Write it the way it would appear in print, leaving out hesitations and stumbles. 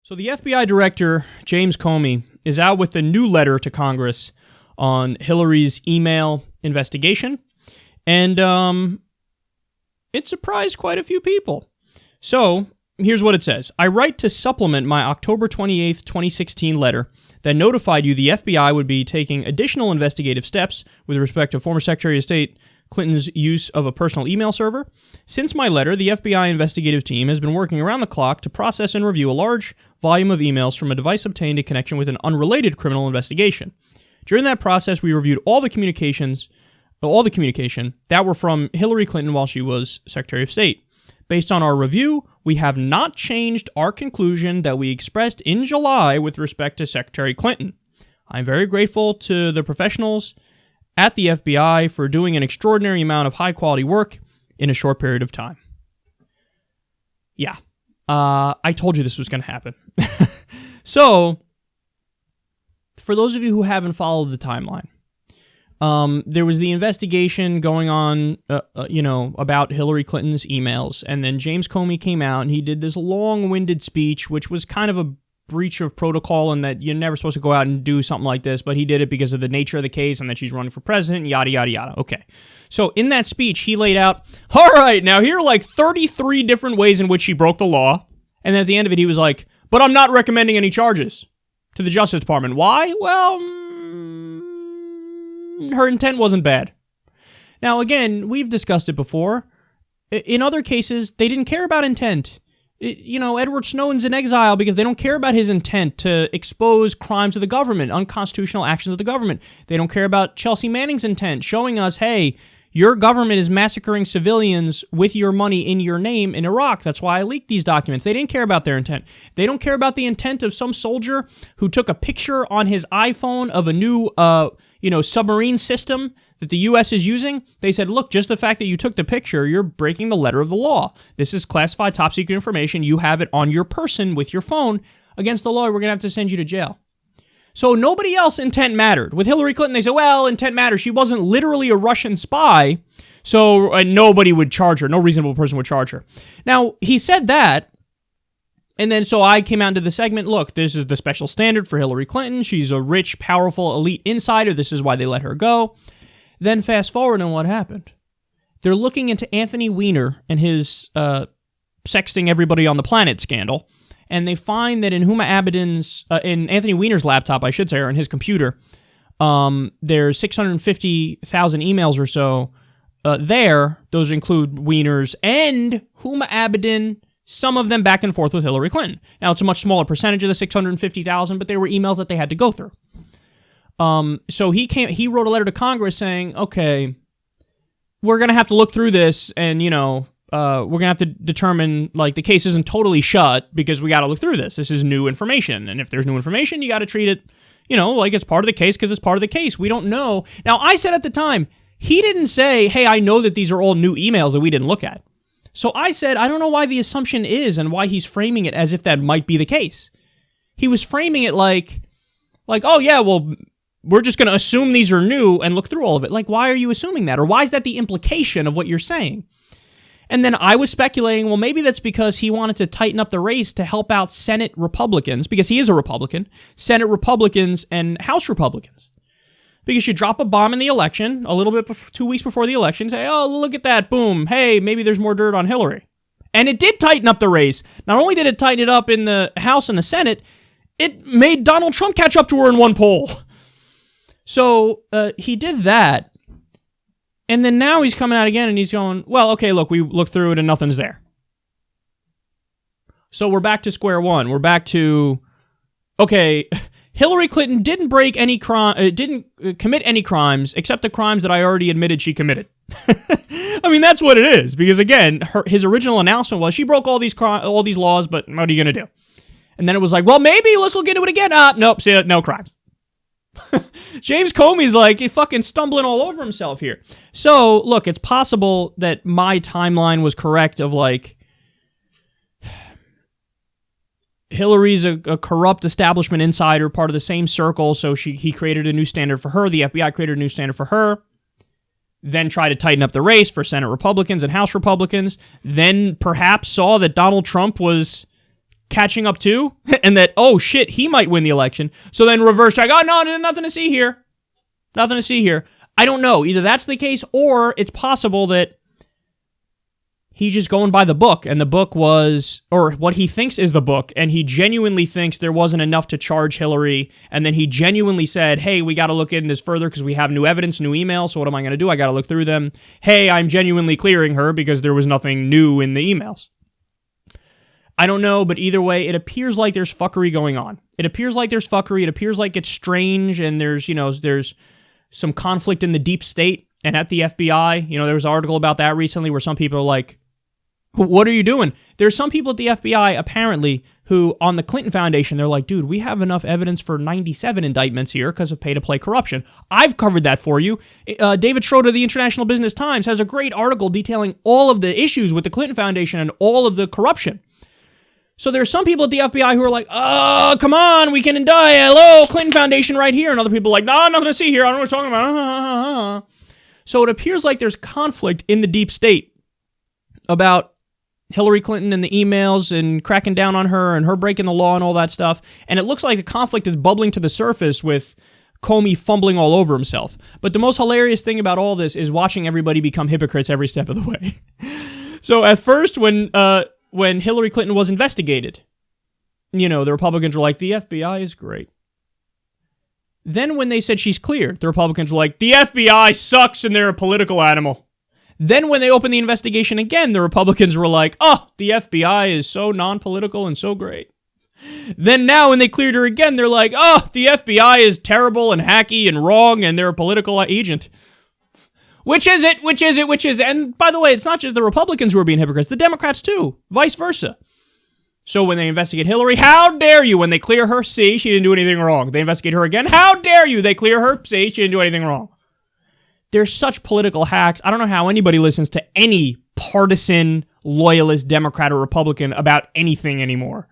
So the FBI director, James Comey, is out with a new letter to Congress on Hillary's email investigation, and it surprised quite a few people. So here's what it says. I write to supplement my October 28th, 2016 letter that notified you the FBI would be taking additional investigative steps with respect to former Secretary of State Clinton's use of a personal email server. Since my letter, the FBI investigative team has been working around the clock to process and review a large volume of emails from a device obtained in connection with an unrelated criminal investigation. During that process, we reviewed all the communication that were from Hillary Clinton while she was Secretary of State. Based on our review, we have not changed our conclusion that we expressed in July with respect to Secretary Clinton. I'm very grateful to the professionals at the FBI for doing an extraordinary amount of high-quality work in a short period of time. Yeah, I told you this was going to happen. So, for those of you who haven't followed the timeline, there was the investigation going on, about Hillary Clinton's emails, and then James Comey came out and he did this long-winded speech, which was kind of a breach of protocol and that you're never supposed to go out and do something like this, but he did it because of the nature of the case and that she's running for president, yada, yada, yada. Okay. So in that speech, he laid out, all right, now here are like 33 different ways in which she broke the law. And then at the end of it, he was like, but I'm not recommending any charges to the Justice Department. Why? Well, her intent wasn't bad. Now, again, we've discussed it before. In other cases, they didn't care about intent. Edward Snowden's in exile because they don't care about his intent to expose crimes of the government, unconstitutional actions of the government. They don't care about Chelsea Manning's intent, showing us, hey, your government is massacring civilians with your money in your name in Iraq. That's why I leaked these documents. They didn't care about their intent. They don't care about the intent of some soldier who took a picture on his iPhone of a new, submarine system that the U.S. is using. They said, look, just the fact that you took the picture, you're breaking the letter of the law. This is classified top secret information. You have it on your person with your phone. Against the law, we're going to have to send you to jail. So nobody else intent mattered. With Hillary Clinton, they said, well, intent matters. She wasn't literally a Russian spy, so nobody would charge her. No reasonable person would charge her. Now, he said that, and then so I came out into the segment, look, this is the special standard for Hillary Clinton. She's a rich, powerful, elite insider. This is why they let her go. Then fast forward, and what happened? They're looking into Anthony Weiner and his sexting everybody on the planet scandal, and they find that in in Anthony Weiner's laptop, I should say, or in his computer, there's 650,000 emails or so there. Those include Weiner's and Huma Abedin, some of them back and forth with Hillary Clinton. Now, it's a much smaller percentage of the 650,000, but they were emails that they had to go through. So he wrote a letter to Congress saying, okay, we're going to have to look through this and, we're going to have to determine, the case isn't totally shut because we got to look through this. This is new information. And if there's new information, you got to treat it, like it's part of the case because it's part of the case. We don't know. Now, I said at the time, he didn't say, hey, I know that these are all new emails that we didn't look at. So I said, I don't know why the assumption is and why he's framing it as if that might be the case. He was framing it like, oh, yeah, well, we're just going to assume these are new and look through all of it. Why are you assuming that? Or why is that the implication of what you're saying? And then I was speculating, well, maybe that's because he wanted to tighten up the race to help out Senate Republicans, because he is a Republican, Senate Republicans and House Republicans. Because you drop a bomb in the election, a little bit 2 weeks before the election, say, oh, look at that, boom, hey, maybe there's more dirt on Hillary. And it did tighten up the race. Not only did it tighten it up in the House and the Senate, it made Donald Trump catch up to her in one poll. So he did that. And then now he's coming out again and he's going, well, okay, look, we looked through it and nothing's there. So we're back to square one. We're back to, okay, Hillary Clinton didn't commit any crimes except the crimes that I already admitted she committed. I mean, that's what it is. Because again, his original announcement was she broke all these laws, but what are you going to do? And then it was like, well, maybe let's look into it again. Nope, see, no crimes. James Comey's fucking stumbling all over himself here. So, look, it's possible that my timeline was correct of Hillary's a corrupt establishment insider, part of the same circle, so he created a new standard for her. The FBI created a new standard for her. Then tried to tighten up the race for Senate Republicans and House Republicans. Then perhaps saw that Donald Trump was catching up too, and that, oh shit, he might win the election. So then reverse check, oh no, there's nothing to see here. Nothing to see here. I don't know. Either that's the case, or it's possible that he's just going by the book, and the book was, or what he thinks is the book, and he genuinely thinks there wasn't enough to charge Hillary, and then he genuinely said, hey, we got to look into this further because we have new evidence, new emails, so what am I going to do? I got to look through them. Hey, I'm genuinely clearing her because there was nothing new in the emails. I don't know, but either way, it appears like there's fuckery going on. It appears like there's fuckery. It appears like it's strange, and there's some conflict in the deep state and at the FBI. There was an article about that recently where some people are like, what are you doing? There's some people at the FBI, apparently, who, on the Clinton Foundation, they're like, dude, we have enough evidence for 97 indictments here because of pay-to-play corruption. I've covered that for you. David Schroeder of the International Business Times has a great article detailing all of the issues with the Clinton Foundation and all of the corruption. So there's some people at the FBI who are like, oh, come on, we can indict. Hello, Clinton Foundation right here. And other people are like, no, nothing to see here. I don't know what you're talking about. So it appears like there's conflict in the deep state about Hillary Clinton and the emails and cracking down on her and her breaking the law and all that stuff. And it looks like the conflict is bubbling to the surface with Comey fumbling all over himself. But the most hilarious thing about all this is watching everybody become hypocrites every step of the way. So at first, when Hillary Clinton was investigated, the Republicans were like, the FBI is great. Then when they said she's cleared, the Republicans were like, the FBI sucks and they're a political animal. Then when they opened the investigation again, the Republicans were like, oh, the FBI is so non-political and so great. Then now when they cleared her again, they're like, oh, the FBI is terrible and hacky and wrong and they're a political agent. Which is it? Which is it? Which is it? And by the way, it's not just the Republicans who are being hypocrites, the Democrats too, vice versa. So when they investigate Hillary, how dare you? When they clear her, see, she didn't do anything wrong. They investigate her again, how dare you? They clear her, see, she didn't do anything wrong. They're such political hacks. I don't know how anybody listens to any partisan, loyalist, Democrat or Republican about anything anymore.